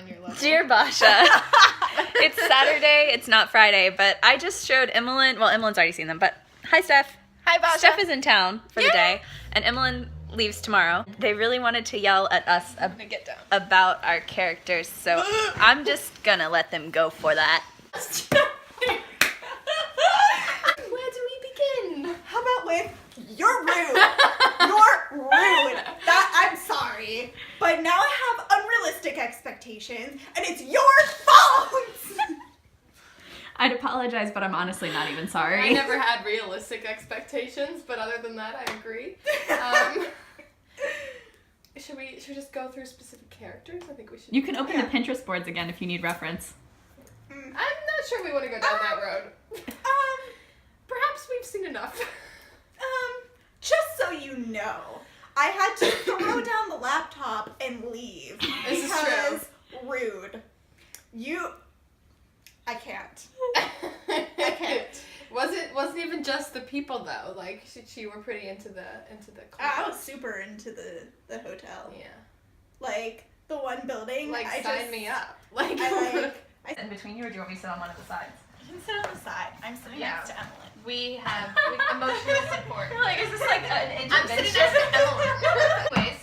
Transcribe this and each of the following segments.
on your level. Dear Basia, it's Saturday, it's not Friday, but I just showed Emmeline, well, Emmeline's already seen them, but hi, Steph. Hi, Basia. Steph is in town for the day, and Emmeline leaves tomorrow. They really wanted to yell at us about our characters, so I'm just gonna let them go for that. Where do we begin? How about with, you're rude. You're rude. I'm sorry. But now I have unrealistic expectations, and it's your fault. I'd apologize, but I'm honestly not even sorry. I never had realistic expectations, but other than that, I agree. Should we just go through specific characters? I think we should. You can open the Pinterest boards again if you need reference. I'm not sure we want to go down that road. Perhaps we've seen enough. Just so you know, I had to throw down the laptop and leave. This is true. Rude. I can't. I can't. Wasn't even just the people though. Like she were pretty into the club. I was super into the hotel. Yeah. Like the one building. Like sign me up. Like In between you, or do you want me to sit on one of the sides? You can sit on the side. I'm sitting next to Emmeline. we have emotional support. Like, is this like an I'm sitting intervention? next to Emily. Anyways,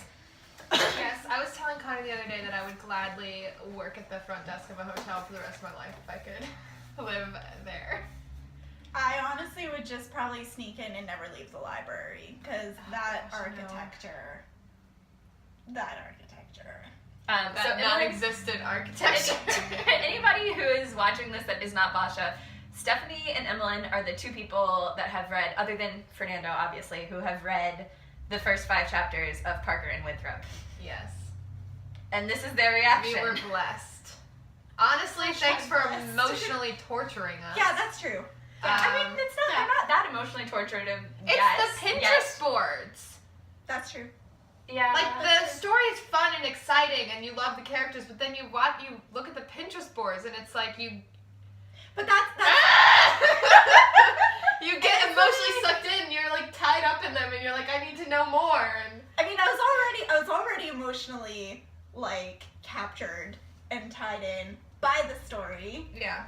yes, I was telling Connie the other day that I would gladly work at the front desk of a hotel for the rest of my life if I could live there. I honestly would just probably sneak in and never leave the library because that architecture. That non-existent architecture. Anybody who is watching this that is not Basia, Stephanie and Emmeline are the two people that have read, other than Fernando, obviously, who have read the first 5 chapters of Parker and Winthrop. Yes. And this is their reaction. We were blessed. Honestly, thanks for emotionally torturing us. Yeah, that's true. I mean, it's not. I'm not that emotionally tortured. It's the Pinterest boards. That's true. Yeah. Like the story is fun and exciting, and you love the characters, but then you look at the Pinterest boards, and it's like you. But that's you get emotionally sucked in. You're like tied up in them, and you're like, I need to know more. And I mean, I was already emotionally like captured and tied in by the story. yeah.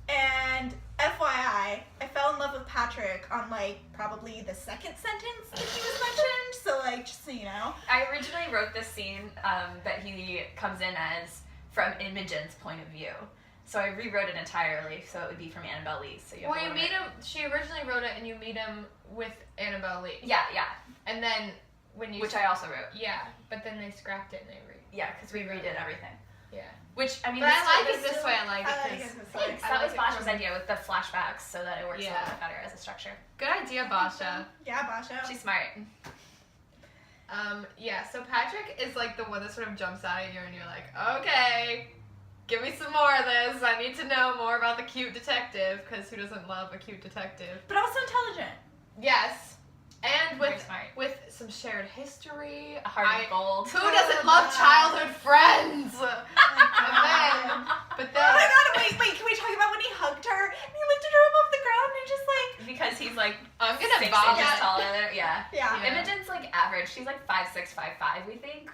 And FYI, I fell in love with Patrick on like probably the second sentence that he was mentioned. So like, just so you know. I originally wrote this scene that he comes in as from Imogen's point of view. So I rewrote it entirely so it would be from Annabelle Lee. So you meet him. She originally wrote it, and you meet him with Annabelle Lee. Yeah. And then which I also wrote. Yeah, but then they scrapped it and Yeah, because we redid everything. Yeah. Which, I mean, But I like it this way. I like it I like because it this way. Thanks. That was Basha's idea with the flashbacks so that it works a Yeah. little bit better as a structure. good idea, Basia. Yeah, Basia. She's smart. Yeah, so Patrick is like the one that sort of jumps out at you and you're like, okay, give me some more of this. I need to know more about the cute detective, because who doesn't love a cute detective? But also intelligent. Yes. And Very smart. with some shared history. A heart of gold. Who doesn't love childhood friends? But Oh then my god, wait, can we talk about when he hugged her and he lifted her up off the ground and just like... Because he's like I'm gonna 6 vomit. inches taller than her. Yeah. Yeah. Imogen's like average. She's like 5'6", 5'5", we think.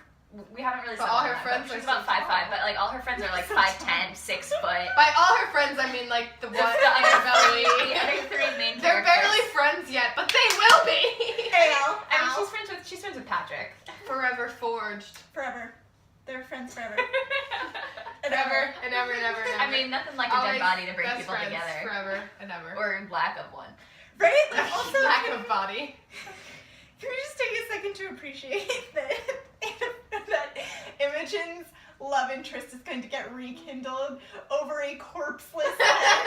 We haven't really But settled all on her that, friends but she's are about so 5'5", but like all her friends are like 5'10", 6 foot. by all her friends, I mean like the one The other Annabelle three, Lee. the other 3 main They're characters. barely friends yet, but they will be. Al. I mean, she's friends with Patrick. Forever forged. Forever. They're friends forever. Forever and ever and ever and ever. I mean, nothing like a Always dead body to bring best people friends together. Forever and ever. Or lack of one. Right? Like, also, lack can of body. we just take a second to appreciate that Imogen's love interest is going to get rekindled over a corpseless head?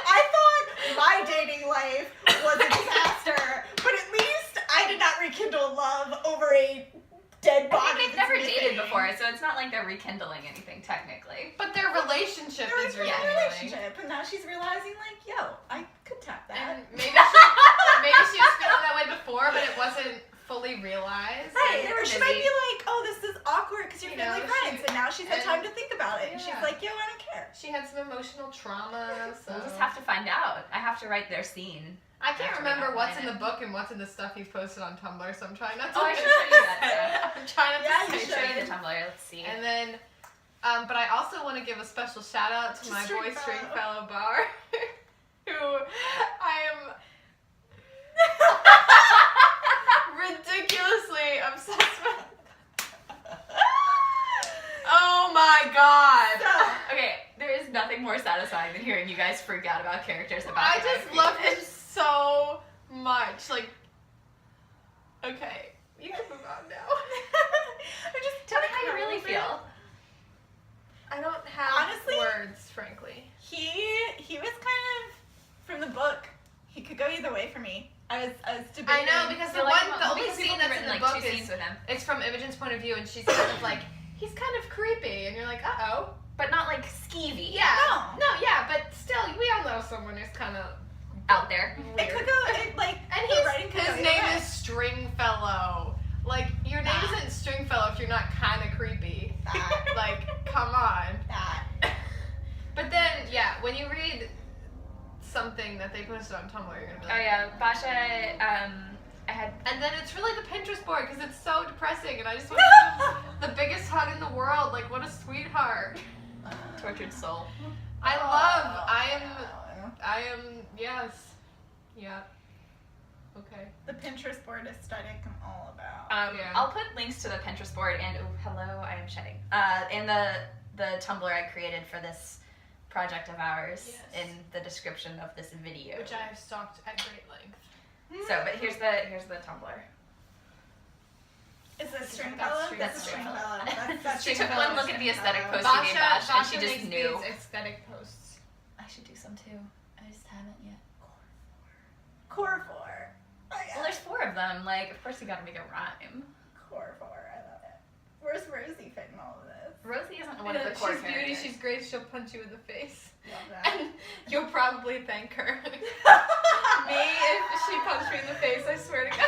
I thought my dating life was a disaster, but at least I did not rekindle love over a dead body. I think they've never that's dated missing. before, so it's not like they're rekindling anything technically. But their relationship They're is like in a rekindling. relationship, and now she's realizing, like, yo, I could tap that. And maybe she was feeling that way before, but it wasn't fully realized. Right, They or were she busy. might be like, oh, this is awkward because you're You know, family friends, and now she's had and- time to think about it, and she's yeah. like, yo, I don't care. She had some emotional trauma, so We'll just have to find out. I have to write their scene. I can't Actually, remember not what's plan in the it. book and what's in the stuff he's posted on Tumblr, so I'm trying not to. Oh, I should show you that stuff. I'm trying not Yeah, to you say I should show you shit. the Tumblr. let's see. And then, but I also want to give a special shout out to my boy Stringfellow Bar, who I am ridiculously obsessed with. Oh my god! Okay, there is nothing more satisfying than hearing you guys freak out about characters about I just love him so much. Like, okay, you can move on now. I'm just Tell me how you really feel. I don't have Honestly, words, frankly. He was kind of from the book. He could go either way for me. I was debating. I know, because the only scene that's in the book is with him. it's from Imogen's point of view, and she's kind of like, he's kind of creepy, and you're like, uh-oh. But not like skeevy. Yeah. No, yeah, but still, we all know someone who's kind of Out there. weird. It could go like, And the writing could his go name either way. is Stringfellow. Like, your name isn't Stringfellow if you're not kind of creepy. Like, come on. But then, yeah, when you read something that they posted on Tumblr, you're gonna be like, Oh yeah, Basia, I had... And then it's really the Pinterest board because it's so depressing, and I just want to give him the biggest hug in the world. Like, what a sweetheart. Tortured soul. I am, yes. Yeah. Okay. The Pinterest board aesthetic I'm all about. Yeah. I'll put links to the Pinterest board and, oh, hello, I am shedding. And the Tumblr I created for this project of ours in the description of this video. Which I have stalked at great length. So, but here's the Tumblr. Is this Stringfellow? Stringfellow? That's Stringfellow. That's She took one look at the aesthetic post Basia, we made Bash, and she Basia just makes knew. these aesthetic posts. I should do some too. I just haven't yet. Core 4. Well, there's 4 of them. Like, of course you gotta make it rhyme. Core 4. I love it. Where's Rosie fit in all of this? Rosie isn't one of the core She's beauty, characters. she's great, she'll punch you in the face. Love that. And you'll probably thank her. Me, if she punched me in the face, I swear to God.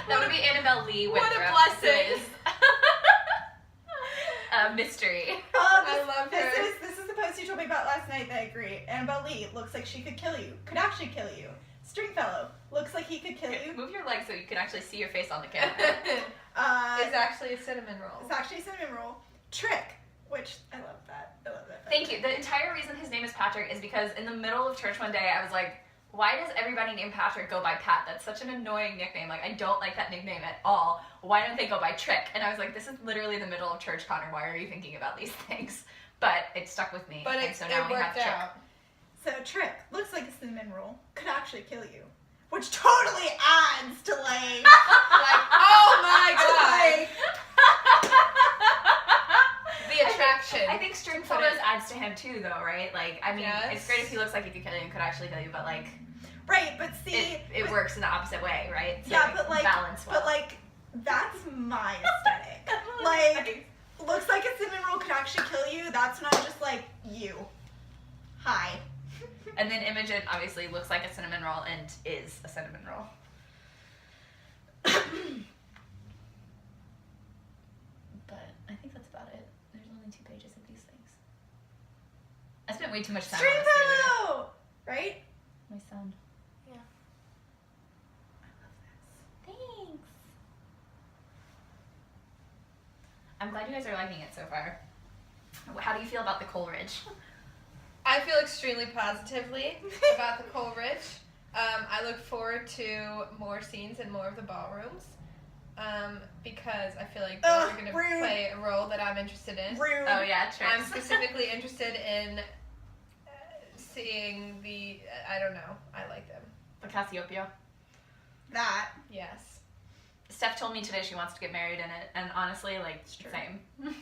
That would be Annabelle Lee with What a blessing. Mystery. I love this her. This is the post you told me about last night that I agree. Annabelle Lee looks like she could kill you. Could actually kill you. Stringfellow looks like he could kill you. Move your legs so you can actually see your face on the camera. It's actually a cinnamon roll. It's actually a cinnamon roll. Trick, which I love that. I love that. Thank you. The entire reason his name is Patrick is because in the middle of church one day I was like, why does everybody named Patrick go by Pat? That's such an annoying nickname. Like, I don't like that nickname at all. Why don't they go by Trick? And I was like, this is literally the middle of church, Connor. Why are you thinking about these things? But it stuck with me. But and so now it we have worked Trick. out. So Trick looks like a cinnamon roll. Could actually kill you. Which totally adds to like, Oh my God. like The attraction. I think string photos adds to him too, though, right? Like, I mean, Yes. it's great if he looks like he could kill you and could actually kill you, but like, right, but see, it but- works in the opposite way, right? So yeah, but like, balance well. but like, that's my aesthetic. Like, looks like a cinnamon roll could actually kill you. That's not just like you. Hi. And then Imogen obviously looks like a cinnamon roll and is a cinnamon roll. But I think that's about it. There's only 2 pages of these things. I spent way too much time on this the other day. Stringfellow, right? My son. Yeah. I love this. Thanks. I'm glad you guys are liking it so far. How do you feel about the Coleridge? I feel extremely positively about the Coleridge. I look forward to more scenes in more of the ballrooms because I feel like those are going to rude. play a role that I'm interested in. Rude. Oh yeah, I'm tricks. specifically interested in seeing the, I don't know, I like them. The Cassiopeia. That. Yes. Steph told me today she wants to get married in it, and honestly, like, true. same.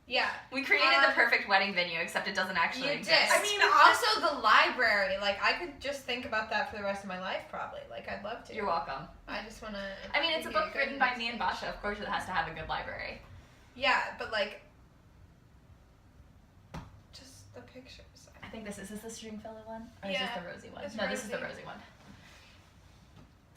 Yeah. We created the perfect wedding venue, except it doesn't actually You exist. did. I mean, also the library. Like, I could just think about that for the rest of my life, probably. Like, I'd love to. You're welcome. I just want to. I mean, it's a book written by me and Basia. Of course, it has to have a good library. Yeah, but like, just the pictures. I think is this the Stringfellow one? Or Yeah, is this the Rosie one? it's No, this is the Rosie. Rosie one.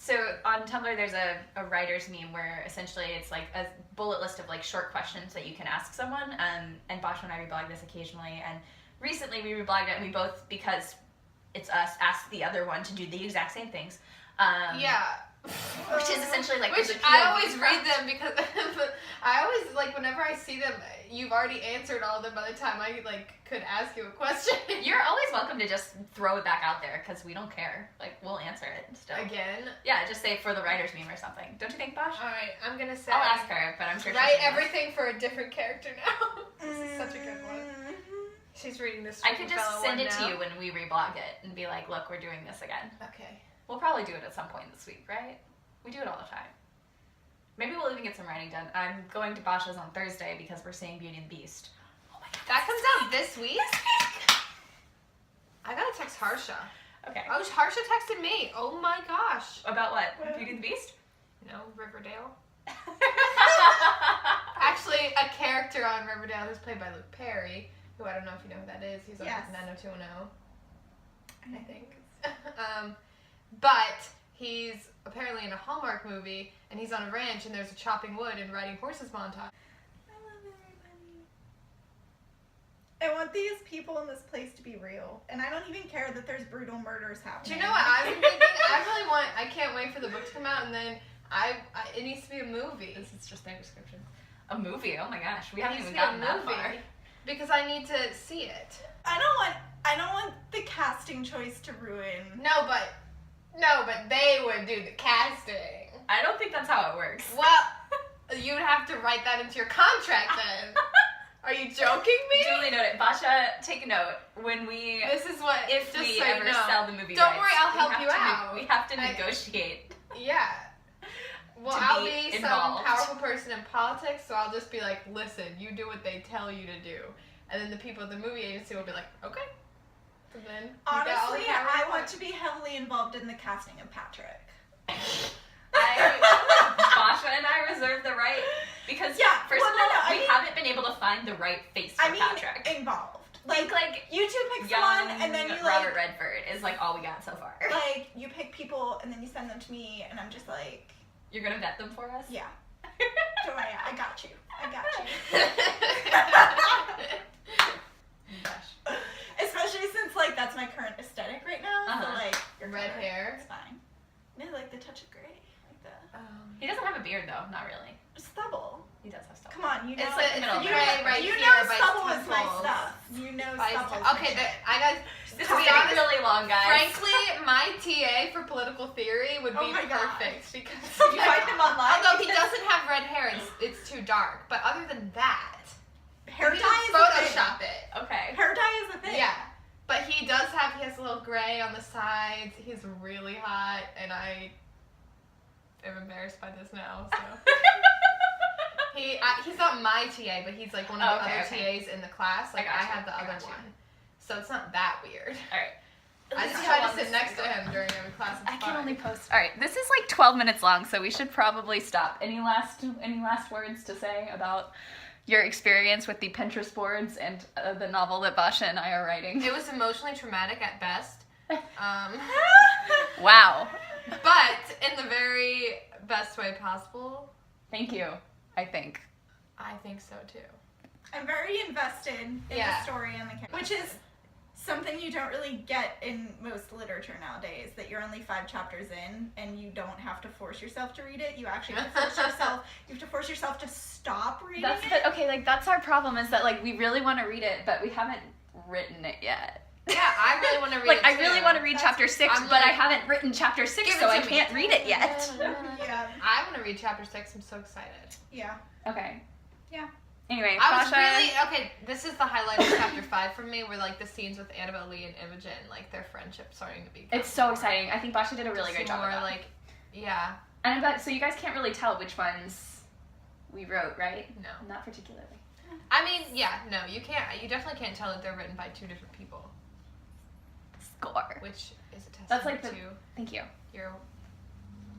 So on Tumblr, there's a writer's meme where essentially it's like a bullet list of like short questions that you can ask someone. And Basia and I reblog this occasionally. And recently we reblogged it, and we both, because it's us, asked the other one to do the exact same things. Yeah. Which is essentially like Which the I POV always read prompt. them because I always like whenever I see them, you've already answered all of them by the time I like could ask you a question. You're always welcome to just throw it back out there because we don't care. Like we'll answer it still. Again. Yeah, just say for the writer's meme or something. Don't you think, Bosh? All right, I'm gonna say. I'll ask her, but I'm sure. Write she'll do everything for a different character now. This is such a good one. She's reading this. it. I could just Fellow send one it to now. you when we reblog it and be like, look, we're doing this again. Okay. We'll probably do it at some point this week, right? We do it all the time. Maybe we'll even get some writing done. I'm going to Basha's on Thursday because we're seeing Beauty and the Beast. Oh my god. That comes out this week? I gotta text Harsha. Okay. Oh, Harsha texted me. Oh my gosh. About what? Beauty and the Beast? No, Riverdale. Actually, a character on Riverdale who's played by Luke Perry, who I don't know if you know who that is. He's on Yes. 90210, I think. But he's apparently in a Hallmark movie, and he's on a ranch, and there's a chopping wood and riding horses montage. I love everybody. I want these people in this place to be real, and I don't even care that there's brutal murders happening. Do you know what I've been thinking? I can't wait for the book to come out, and then it needs to be a movie. This is just their description. A movie? Oh my gosh. We haven't It needs even to be a gotten that far. movie, because I need to see it. I don't want the casting choice to ruin. No, but they would do the casting. I don't think that's how it works. Well, you would have to write that into your contract then. Are you joking me? Duly noted. Basha, take a note. When we, This is what. if just we so you ever know. sell the movie Don't rights, worry, I'll we help have you to out. we have to I- negotiate. Yeah. Well, To I'll be be some involved. powerful person in politics, so I'll just be like, listen, you do what they tell you to do. And then the people at the movie agency will be like, okay. And then you got all the Honestly, power I you want to be heavily involved in the casting of Patrick. Basha and I reserve the right because Yeah, first well, of all, no, I we mean- haven't been able to find the right face for I mean, Patrick. involved. Think like You two pick young someone, and then you Robert like, Redford is like all we got so far. like you pick people, and then you send them to me, and I'm just like, You're gonna vet them for us? yeah. Don't worry, I got you. I got you. Gosh. Especially since like that's my current aesthetic right now. So Uh-huh. like your Red color, hair. it's fine. No, like the touch of gray, like the He doesn't have a beard though, not really. stubble. He does have stuff. Come on, you know. It's like middle the of gray it. right you here know by stubble is my temples. stuff. You know By stubble. st- okay, I got. This To is be getting honest, really long, guys. Frankly, my TA for political theory would Oh be my God. perfect because You find him online. although he because doesn't have red hair, it's too dark. But other than that, hair you dye can is a thing. Photoshop it. Okay. Hair dye is a thing. Yeah, but he has a little gray on the sides. He's really hot, and I am embarrassed by this now. So he's not my TA, but he's like one of the Okay, other okay. TAs in the class. Like I gotcha, have the I other gotcha. one, so it's not that weird. All right. I Let's just see try how to long sit this next is to going. him during every class. It's I can fine. only post. All right, this is like 12 minutes long, so we should probably stop. Any last words to say about your experience with the Pinterest boards and the novel that Basha and I are writing? It was emotionally traumatic at best, Wow. but in the very best way possible. Thank you. I think. I think so too. I'm very invested in Yeah. the story and the character, which is something you don't really get in most literature nowadays. That you're only 5 chapters in, and you don't have to force yourself to read it. You actually have to force yourself. You have to force yourself to stop reading That's it. but okay. Like that's our problem is that like we really want to read it, but we haven't written it yet. Yeah, I really want to read Like it I really too. want to read chapter 6, I'm but I like, haven't written chapter 6, give it so to I me. can't read it yet. Yeah. I want to read chapter 6. I'm so excited. Yeah. Okay. Yeah. Anyway, I was Basha, really okay. This is the highlight of chapter 5 for me, where like the scenes with Annabelle Lee and Imogen, like their friendship starting to be. it's so exciting. I think Basha did a really great job More of that. like, yeah, And but so you guys can't really tell which ones we wrote, right? no. Not particularly. I mean, yeah, no, you can't. You definitely can't tell that they're written by 2 different people, Score. which is a testament That's like the- to Thank you. your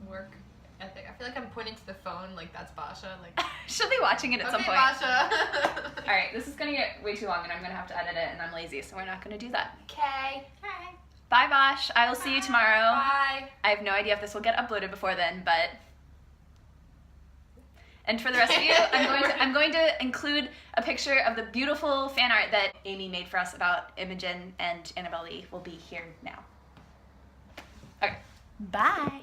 work ethic. I feel like I'm pointing to the phone, like that's Basha. Like, She'll be watching it at some okay, point. Basha. All right, this is gonna get way too long, and I'm gonna have to edit it, and I'm lazy, so we're not gonna do that. Okay. Hi. Bye, Bosh. I will see you tomorrow. Bye. I have no idea if this will get uploaded before then, but. And for the rest of you, I'm going to include a picture of the beautiful fan art that Amy made for us about Imogen and Annabelle Lee will be here now. Okay. Bye.